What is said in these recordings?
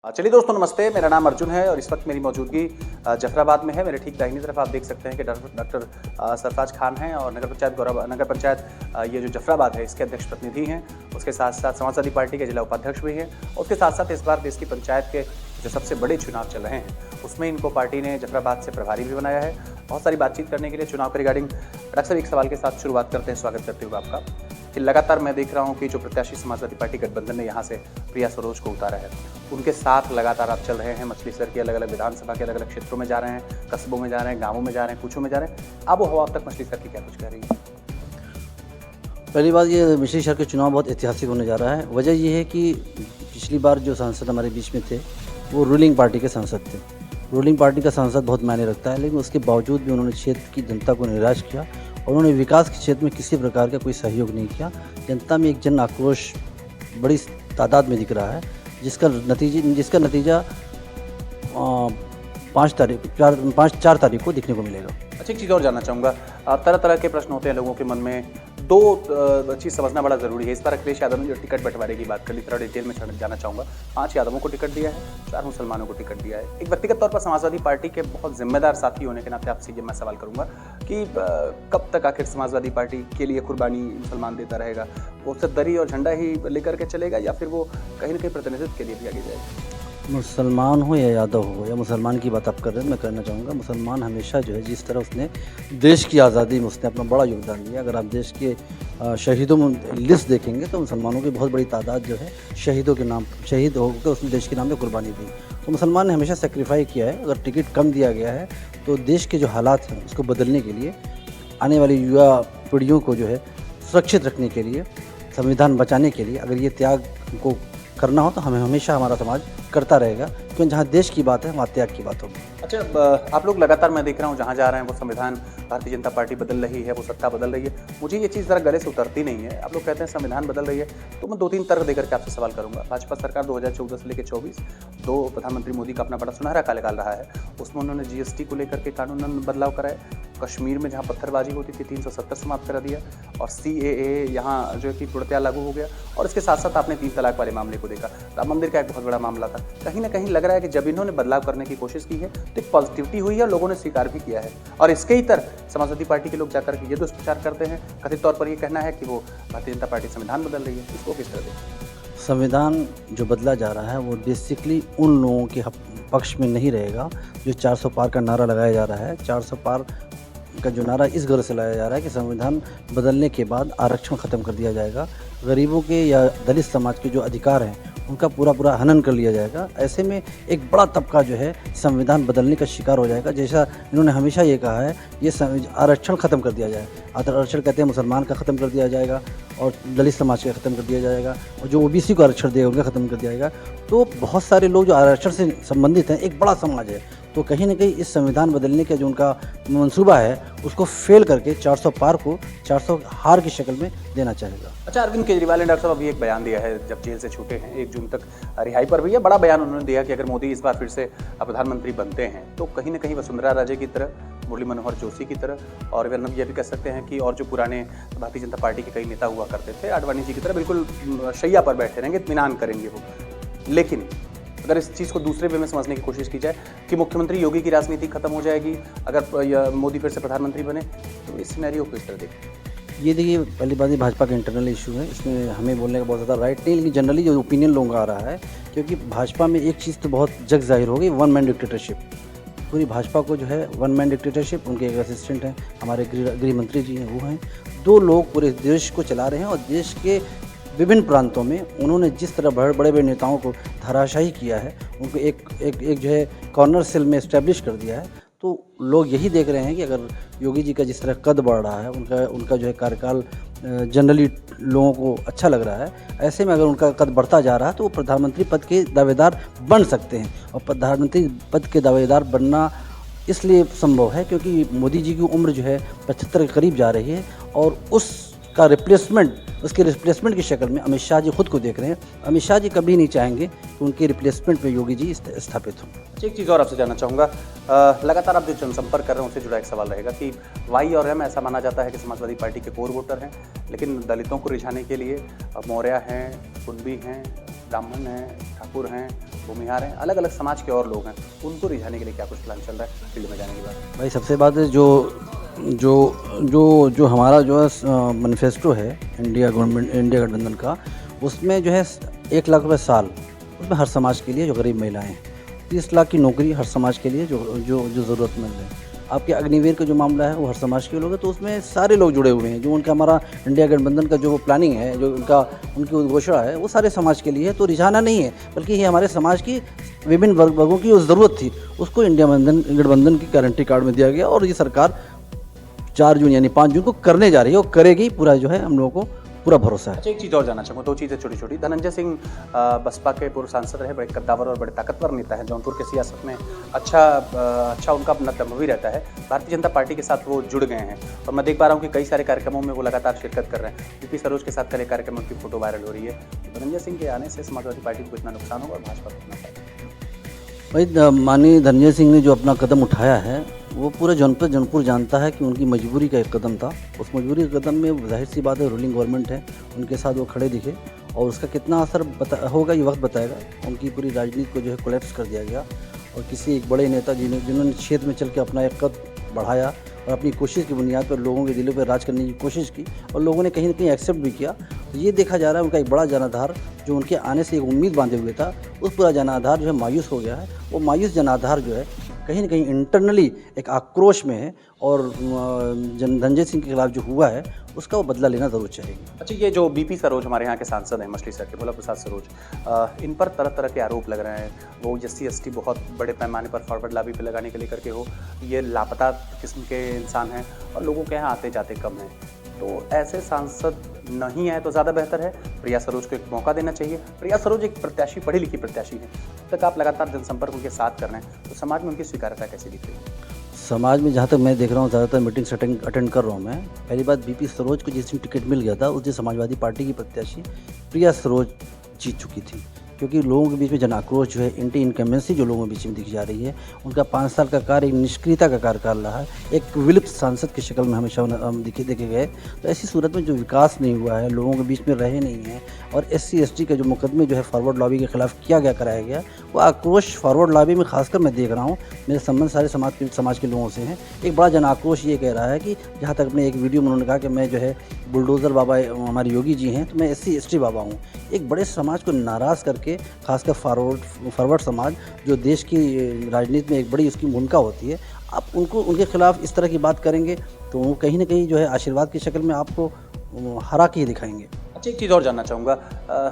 चलिए दोस्तों नमस्ते, मेरा नाम अर्जुन है और इस वक्त मेरी मौजूदगी जफराबाद में है। मेरे ठीक दाहिनी तरफ आप देख सकते हैं कि डॉक्टर सरफराज खान हैं और नगर पंचायत ये जो जफराबाद है इसके अध्यक्ष प्रतिनिधि हैं। उसके साथ साथ समाजवादी पार्टी के जिला उपाध्यक्ष भी हैं। उसके साथ साथ इस बार देश की पंचायत के जो सबसे बड़े चुनाव चल रहे हैं उसमें इनको पार्टी ने जफराबाद से प्रभारी भी बनाया है। बहुत सारी बातचीत करने के लिए चुनाव के रिगार्डिंग डॉक्टर साहब एक सवाल के साथ शुरुआत करते हैं, स्वागत करते हुए आपका, कि लगातार मैं देख रहा हूं कि जो प्रत्याशी समाजवादी पार्टी गठबंधन ने यहां से प्रिया सरोज को उतारा है, उनके साथ लगातार आप चल रहे हैं। मछलीशहर के अलग अलग विधानसभा के अलग अलग क्षेत्रों में जा रहे हैं, कस्बों में जा रहे हैं, गांवों में जा रहे हैं, कुछों में जा रहे हैं। अब हवा अब तक मछलीशहर की क्या कुछ कह रही है? पहली बात ये मछलीशहर के चुनाव बहुत ऐतिहासिक होने जा रहा है। वजह ये है कि पिछली बार जो सांसद हमारे बीच में थे वो रूलिंग पार्टी के सांसद थे। रूलिंग पार्टी का सांसद बहुत मायने रखता है, लेकिन उसके बावजूद भी उन्होंने क्षेत्र की जनता को निराश किया और उन्होंने विकास के क्षेत्र में किसी प्रकार का कोई सहयोग नहीं किया। जनता में एक जन आक्रोश बड़ी तादाद में दिख रहा है, जिसका नतीजा 4 तारीख को दिखने को मिलेगा। अच्छा, एक चीज़ और जानना चाहूँगा, तरह तरह के प्रश्न होते हैं लोगों के मन में। दो चीज़ समझना बड़ा ज़रूरी है। इस बार अखिलेश यादव ने जो टिकट बंटवारे की बात कर ली, थोड़ा डिटेल में जाना चाहूँगा। 5 यादवों को टिकट दिया है, 4 मुसलमानों को टिकट दिया है। एक व्यक्तिगत तौर पर समाजवादी पार्टी के बहुत जिम्मेदार साथी होने के नाते आपसे ये मैं सवाल करूँगा कि कब तक आखिर समाजवादी पार्टी के लिए कुर्बानी मुसलमान देता रहेगा? वो सिर्फ दरी और झंडा ही लेकर के चलेगा या फिर वो कहीं ना कहीं प्रतिनिधित्व के लिए भी आगे जाएगा? मुसलमान हो या यादव हो, या मुसलमान की बात आप कर रहे हैं, मैं कहना चाहूँगा मुसलमान हमेशा जो है, जिस तरह उसने देश की आज़ादी में उसने अपना बड़ा योगदान दिया। अगर आप देश के शहीदों में लिस्ट देखेंगे तो मुसलमानों की बहुत बड़ी तादाद जो है शहीदों के नाम, शहीद होकर उसने देश के नाम पे कुर्बानी दी। तो मुसलमान ने हमेशा सेक्रीफाई किया है। अगर टिकट कम दिया गया है तो देश के जो हालात हैं उसको बदलने के लिए, आने वाली युवा पीढ़ियों को जो है सुरक्षित रखने के लिए, संविधान बचाने के लिए अगर ये त्याग को करना हो तो हमें हमेशा हमारा समाज करता रहेगा, क्योंकि जहाँ देश की बात है वहाँ त्याग की बात होगी। अच्छा, आप लोग लगातार मैं देख रहा हूँ जहाँ जा रहे हैं वो संविधान, भारतीय जनता पार्टी बदल रही है, वो सत्ता बदल रही है। मुझे ये चीज़ ज़रा गले से उतरती नहीं है। आप लोग कहते हैं संविधान बदल रही है, तो मैं 2-3 तर्क देकर के आपसे सवाल करूँगा। भाजपा सरकार 2014 से लेकर 24, प्रधानमंत्री मोदी का अपना बड़ा सुनहरा कार्यकाल रहा है। उसमें उन्होंने GST को लेकर के कानून में बदलाव कराए। कश्मीर में जहाँ पत्थरबाजी होती थी 370 समाप्त करा दिया और CAA यहाँ जो है कि पूर्णतया लागू हो गया। और इसके साथ साथ आपने 3 तलाक वाले मामले को देखा। राम मंदिर का एक बहुत बड़ा मामला था। कहीं ना कहीं लग रहा है कि जब इन्होंने बदलाव करने की कोशिश की है तो एक पॉजिटिविटी हुई है और लोगों ने स्वीकार भी किया है। और इसके ही तरह समाजवादी पार्टी के लोग जाकर के ये दुष्प्रचार करते हैं, कथित तौर पर ये कहना है कि वो भारतीय जनता पार्टी संविधान बदल रही है। इसको किस तरह देखते? संविधान जो बदला जा रहा है वो बेसिकली उन लोगों के पक्ष में नहीं रहेगा जो 400 पार का नारा लगाया जा रहा है। 400 पार का जो नारा इस गर्व से लाया जा रहा है कि संविधान बदलने के बाद आरक्षण ख़त्म कर दिया जाएगा, गरीबों के या दलित समाज के जो अधिकार हैं उनका पूरा हनन कर लिया जाएगा। ऐसे में एक बड़ा तबका जो है संविधान बदलने का शिकार हो जाएगा। जैसा इन्होंने हमेशा ये कहा है, ये आरक्षण ख़त्म कर दिया जाए। आरक्षण कहते हैं मुसलमान का ख़त्म कर दिया जाएगा और दलित समाज का ख़त्म कर दिया जाएगा, और जो OBC को आरक्षण देगा उनका ख़त्म कर दिया जाएगा। तो बहुत सारे लोग जो आरक्षण से संबंधित हैं, एक बड़ा समाज है, तो कहीं ना कहीं इस संविधान बदलने का जो उनका मंसूबा है उसको फेल करके 400 पार को 400 हार की शक्ल में देना चाहेगा। अच्छा, अरविंद केजरीवाल ने डॉक्टर साहब अभी एक बयान दिया है, जब जेल से छूटे हैं 1 जून तक रिहाई पर भी, है बड़ा बयान उन्होंने दिया कि अगर मोदी इस बार फिर से प्रधानमंत्री बनते हैं तो कहीं ना कहीं वसुंधरा राजे की तरह, मुरली मनोहर जोशी की तरह, और हम ये भी कह सकते हैं कि और जो पुराने भारतीय जनता पार्टी के कई नेता हुआ करते थे, आडवाणी जी की तरह बिल्कुल शैया पर बैठे रहेंगे, इत्मीनान करेंगे वो। लेकिन अगर इस चीज़ को दूसरे वे में समझने की कोशिश की जाए कि मुख्यमंत्री योगी की राजनीति खत्म हो जाएगी अगर मोदी फिर से प्रधानमंत्री बने, तो इस सिनेरियो को किस तरह देखते? ये देखिए, पहली बात, भाजपा का इंटरनल इशू है, इसमें हमें बोलने का बहुत ज़्यादा राइट नहीं, लेकिन जनरली जो ओपिनियन लोगों का आ रहा है, क्योंकि भाजपा में एक चीज़ तो बहुत जग जाहिर हो गई, 1 मैन डिक्टेटरशिप। पूरी भाजपा को जो है 1 मैन डिक्टेटरशिप, उनके एक असिस्टेंट हैं, हमारे गृह मंत्री जी हैं, वो हैं, 2 लोग पूरे देश को चला रहे हैं। और देश के विभिन्न प्रांतों में उन्होंने जिस तरह बड़े नेताओं को धराशायी किया है, उनको एक जो है कॉर्नर सेल में इस्टेब्लिश कर दिया है। तो लोग यही देख रहे हैं कि अगर योगी जी का जिस तरह कद बढ़ रहा है, उनका जो है कार्यकाल जनरली लोगों को अच्छा लग रहा है, ऐसे में अगर उनका कद बढ़ता जा रहा है तो वो प्रधानमंत्री पद के दावेदार बन सकते हैं। और प्रधानमंत्री पद के दावेदार बनना इसलिए संभव है क्योंकि मोदी जी की उम्र जो है 75 के करीब जा रही है, और उसके रिप्लेसमेंट की शक्ल में अमित शाह जी खुद को देख रहे हैं। अमित शाह जी कभी नहीं चाहेंगे कि उनके रिप्लेसमेंट में योगी जी स्थापित हों। एक चीज़ और आपसे जानना चाहूँगा, लगातार आप जो जनसंपर्क कर रहे हैं उससे जुड़ा एक सवाल रहेगा कि Y और M ऐसा माना जाता है कि समाजवादी पार्टी के कोर वोटर हैं, लेकिन दलितों को रिझाने के लिए मौर्य हैं, कुणबी हैं, ब्राह्मण हैं, ठाकुर हैं, भूमिहार हैं, अलग अलग समाज के और लोग हैं, उनको रिझाने के लिए क्या कुछ प्लान चल रहा है फील्ड में जाने के बाद? भाई सबसे बात है जो हमारा जो है मैनिफेस्टो है इंडिया गठबंधन का, उसमें जो है 1 लाख रुपए साल, उसमें हर समाज के लिए जो गरीब महिलाएं हैं, 30 लाख की नौकरी हर समाज के लिए जो ज़रूरतमंद है। आपके अग्निवीर का जो मामला है वो हर समाज के लोग हैं, तो उसमें सारे लोग जुड़े हुए हैं। जो उनका हमारा इंडिया गठबंधन का जो प्लानिंग है, जो उनकी उद्घोषणा है, वो सारे समाज के लिए है। तो रिझाना नहीं है, बल्कि ये हमारे समाज की विभिन्न वर्गों की जो ज़रूरत थी उसको इंडिया गठबंधन की गारंटी कार्ड में दिया गया, और ये सरकार 4 जून यानी 5 जून को करने जा रही है और करेगी, पूरा जो है हम लोगों को पूरा भरोसा है। अच्छा, एक चीज़ और जानना चाहूँगा, 2 चीज़ें छोटी छोटी। धनंजय सिंह बसपा के पूर्व सांसद रहे, बड़े कद्दावर और बड़े ताकतवर नेता हैं। जौनपुर के सियासत में अच्छा उनका अपना दम भी रहता है। भारतीय जनता पार्टी के साथ वो जुड़ गए हैं और मैं देख पा रहा हूँ कि कई सारे कार्यक्रमों में वो लगातार शिरकत कर रहे हैं। वीपी सरोज के साथ कल एक कार्यक्रम में उनकी फोटो वायरल हो रही है। धनंजय सिंह के आने से समाजवादी पार्टी को कितना नुकसान होगा और भाजपा को कितना फायदा? भाई माननीय धनंजय सिंह ने जो अपना कदम उठाया है, वो पूरा जौनपुर जानता है कि उनकी मजबूरी का एक कदम था। उस मजबूरी के कदम में जाहिर सी बात है रूलिंग गवर्नमेंट है, उनके साथ वो खड़े दिखे, और उसका कितना असर होगा ये वक्त बताएगा। उनकी पूरी राजनीति को जो है कोलैप्स कर दिया गया, और किसी एक बड़े नेता जिन्होंने क्षेत्र में चल के अपना एक कद बढ़ाया और अपनी कोशिश की बुनियाद पर लोगों के दिलों पर राज करने की कोशिश की, और लोगों ने कहीं ना कहीं एक्सेप्ट भी किया। तो ये देखा जा रहा है उनका एक बड़ा जनाधार जो उनके आने से एक उम्मीद बांधे हुए था, उस पूरा जनाधार जो है मायूस हो गया है। वो मायूस जनाधार जो है कहीं ना कहीं इंटरनली एक आक्रोश में है, और धनंजय सिंह के खिलाफ जो हुआ है उसका वो बदला लेना ज़रूर चाहिए। अच्छा, ये जो बीपी सरोज हमारे यहाँ के सांसद हैं, मछलीशहर के भोला प्रसाद सरोज, इन पर तरह तरह के आरोप लग रहे हैं। वो SC/ST बहुत बड़े पैमाने पर फॉरवर्ड लॉबी पे लगाने के लिए करके हो, ये लापता किस्म के इंसान हैं और लोगों के यहाँ आते जाते कम हैं। तो ऐसे सांसद नहीं आए तो ज़्यादा बेहतर है। प्रिया सरोज को एक मौका देना चाहिए। प्रिया सरोज एक प्रत्याशी, पढ़ी लिखी प्रत्याशी है। अब तक आप लगातार जनसंपर्क उनके साथ कर रहे हैं, तो समाज में उनकी स्वीकार्यता कैसी दिख रही है? समाज में जहाँ तक मैं देख रहा हूँ, ज़्यादातर मीटिंग्स अटेंड कर रहा हूँ मैं। पहली बात, बीपी सरोज को जिस दिन टिकट मिल गया था उस दिन समाजवादी पार्टी की प्रत्याशी प्रिया सरोज जीत चुकी थी, क्योंकि लोगों के बीच में जन आक्रोश जो है, एंटी इनकम्बेंसी जो लोगों के बीच में दिख जा रही है, उनका 5 साल का कार्य एक निष्क्रियता का कार्यकाल रहा है, एक विलुप्त सांसद की शक्ल में हमेशा हम देखे गए। तो ऐसी सूरत में जो विकास नहीं हुआ है, लोगों के बीच में रहे नहीं हैं, और SC/ST का जो मुकदमे जो है फॉरवर्ड लॉबी के खिलाफ किया गया, कराया गया, वो आक्रोश फॉरवर्ड लॉबी में खासकर मैं देख रहा हूँ, मेरे संबंध सारे समाज के लोगों से हैं। एक बड़ा जन आक्रोश ये कह रहा है कि जहाँ तक अपने एक वीडियो में उन्होंने कहा कि मैं जो है बुलडोज़र बाबा हमारे योगी जी हैं, तो मैं SC/ST बाबा हूँ। एक बड़े समाज को नाराज़ करके, खासकर फॉरवर्ड समाज जो देश की राजनीति में एक बड़ी उसकी भूमिका होती है, आप उनके खिलाफ इस तरह की बात करेंगे तो वो कहीं ना कहीं जो है आशीर्वाद की शक्ल में आपको हरा के ही दिखाएंगे। अच्छा, एक चीज़ और जानना चाहूँगा,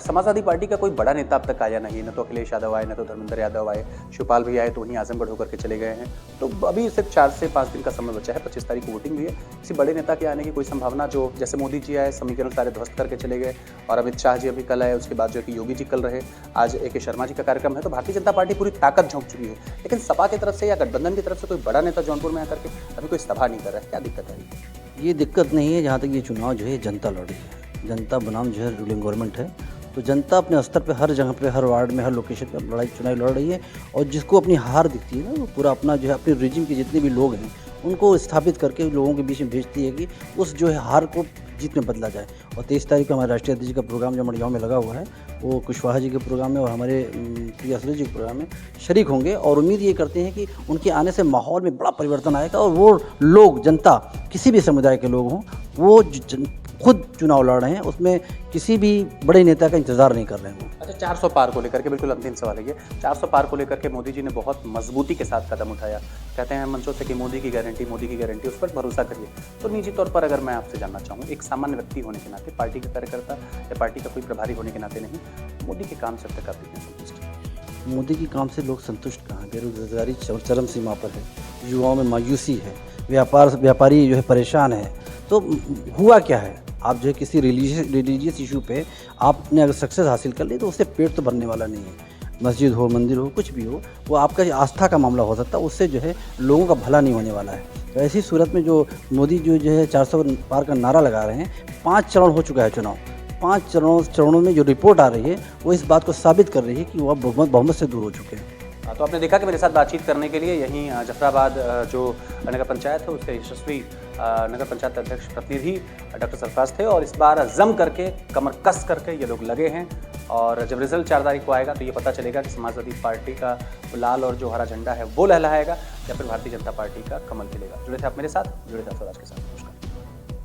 समाजवादी पार्टी का कोई बड़ा नेता अब तक आया नहीं, न तो अखिलेश यादव आए, न तो धर्मेंद्र यादव आए, शिवपाल भी आए तो वहीं आजमगढ़ होकर के चले गए हैं। तो अभी सिर्फ 4 से 5 दिन का समय बचा है, 25 तारीख को वोटिंग भी है। किसी बड़े नेता के आने की कोई संभावना, जो जैसे मोदी जी आए, समीकरण सारे ध्वस्त करके चले गए, और अमित शाह जी अभी कल आए, उसके बाद जो है कि योगी जी कल रहे, आज AK शर्मा जी का कार्यक्रम है, तो भारतीय जनता पार्टी पूरी ताकत झोंक चुकी है। लेकिन सपा की तरफ से या गठबंधन की तरफ से कोई बड़ा नेता जौनपुर में आकर के अभी कोई सभा नहीं कर रहा है, क्या दिक्कत है? ये दिक्कत नहीं है, जहाँ तक ये चुनाव जो है जनता लड़ रही है, जनता बनाम जो है रूलिंग गवर्नमेंट है। तो जनता अपने स्तर पे हर जगह पे, हर वार्ड में, हर लोकेशन पे चुनाव लड़ रही है, और जिसको अपनी हार दिखती है ना, वो पूरा अपना जो है अपने रिजिम के जितने भी लोग हैं उनको स्थापित करके लोगों के बीच में भेजती है कि उस जो है हार को जीत में बदला जाए। और 23 तारीख को हमारे राष्ट्रीय अध्यक्ष का प्रोग्राम जो मड़गांव में लगा हुआ है, वो कुशवाहा जी के प्रोग्राम में और हमारे प्रिया सरोज जी के प्रोग्राम में शरीक होंगे, और उम्मीद ये करते हैं कि उनके आने से माहौल में बड़ा परिवर्तन आएगा, और वो लोग, जनता, किसी भी समुदाय के लोग हों, वो खुद चुनाव लड़ रहे हैं, उसमें किसी भी बड़े नेता का इंतजार नहीं कर रहे हैं। अच्छा, 400 पार को लेकर के बिल्कुल अंतिम सवाल है ये, 400 पार को लेकर के मोदी जी ने बहुत मजबूती के साथ कदम उठाया। कहते हैं मंचों से कि मोदी की गारंटी, उस पर भरोसा करिए। तो निजी तौर पर अगर मैं आपसे जानना चाहूँ, एक सामान्य व्यक्ति होने के नाते, पार्टी का कार्यकर्ता या पार्टी का कोई प्रभारी होने के नाते नहीं, मोदी के काम से अब तक आप कितने संतुष्ट हैं? मोदी के काम से लोग संतुष्ट कहाँ? बेरोजगारी चरम सीमा पर है, युवाओं में मायूसी है, व्यापारी जो है परेशान है। तो हुआ क्या है, आप जो है किसी रिलीजियस इशू पे आपने अगर सक्सेस हासिल कर ली तो उससे पेट तो भरने वाला नहीं है। मस्जिद हो, मंदिर हो, कुछ भी हो, वो आपका आस्था का मामला हो सकता है, उससे जो है लोगों का भला नहीं होने वाला है। तो ऐसी सूरत में जो मोदी जो है 400 पार का नारा लगा रहे हैं, 5 चरण हो चुका है चुनाव, 5 चरणों में जो रिपोर्ट आ रही है वो इस बात को साबित कर रही है कि वो बहुमत से दूर हो चुके हैं। आप तो आपने देखा कि मेरे साथ बातचीत करने के लिए यहीं जफराबाद जो नगर पंचायत है उसके यशस्वी नगर पंचायत अध्यक्ष प्रतिनिधि डॉक्टर सरफराज थे और इस बार जम करके कमर कस करके ये लोग लगे हैं और जब रिजल्ट 4 तारीख को आएगा तो ये पता चलेगा कि समाजवादी पार्टी का लाल और जो हरा झंडा है वो लहलहाएगा या फिर भारतीय जनता पार्टी का कमल खिलेगा। जुड़े थे आप मेरे साथ, जुड़े थे आप स्वराज के साथ।